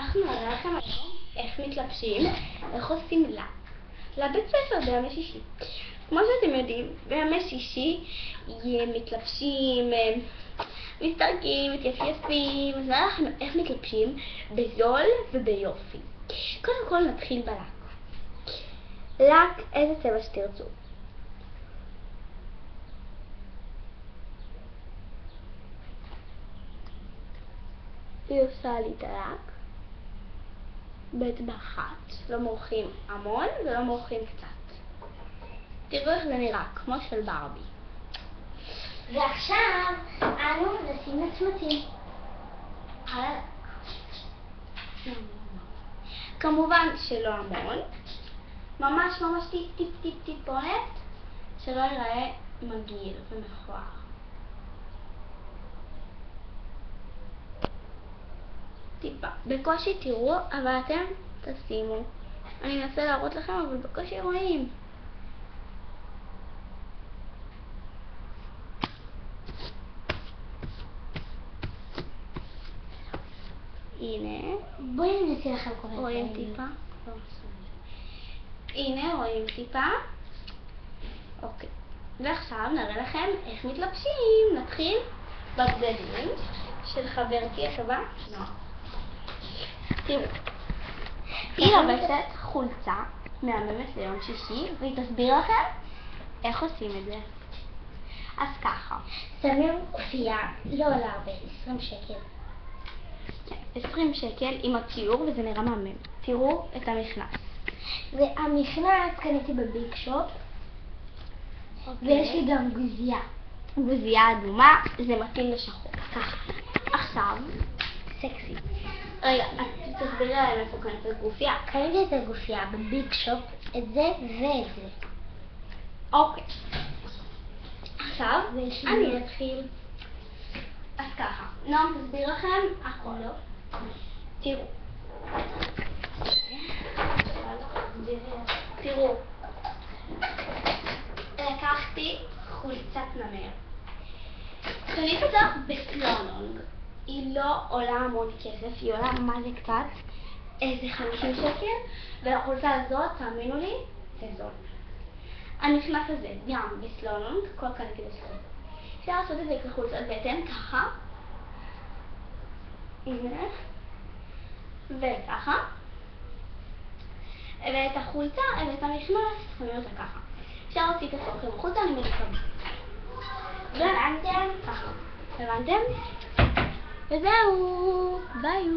אנחנו נראה לכם היום איך מתלבשים, איך עושים לבית ספר בימי שישי. כמו שאתם יודעים, בימי שישי מתלבשים, מסתרקים, מתייפייפים, אז נראה לכם איך מתלבשים בזול וביופי. קודם כל נתחיל בלק. לק, איזה צבע שתרצו. היא עושה לי את הלק באצבע אחת, לא מורחים המון ולא מורחים קצת. תראו איך זה נראה, כמו של ברבי. ועכשיו אנו נשים מצמצים על הלק. כמובן שלא המון, ממש טיפונת, שלא ייראה מגעיל ומכוער. טיפה, בקושי תראו, אבל אתם תשימו. אני אנסה להראות לכם, אבל בקושי רואים. הנה. בואי ננסה לכם כל הזמן. רואים טיפה? הנה, רואים טיפה. אוקיי. ועכשיו נראה לכם איך מתלבשים. נתחיל בבגדים של חברתי הטובה, נועה. תראו. היא לובשת חולצה מהממת ליום שישי, והיא תסביר לכם איך עושים את זה. אז ככה. שמים כפייה, לא עולה הרבה, 20 שקל. 20 שקל עם הציור, וזה נראה מהמם. תראו את המכנס. והמכנס קניתי בביג שופ. ויש לי גם גוזייה. גוזייה אדומה, זה מתאים לשחור. ככה. עכשיו, סקסי. רגע, תסבירי להם איפה קנית את הגופייה. קניתי את הגופייה בביג שופ, את זה ואת זה. אוקיי. עכשיו, ויש לי אני אתחיל. אז ככה, נועם תסביר לכם הכל. תראו. תראו. לקחתי חולצת נמר. קניתי אותה בסלונונג. היא לא עולה המון כסף, היא עולה מה זה קצת, איזה 50 שקל, ולחולצה הזאת, תאמינו לי, זה זול. המכנס הזה גם בסלונונג, כל קניתי בסלונונג. אפשר לעשות את זה כחולצת בטן, ככה. הנה. וככה. ואת החולצה, ואת המכנס, שמים אותה ככה. אפשר להוציא את הסוכים החולצה, אני מתכוונת. הבנתם? ככה. הבנתם? וזהו. ביי.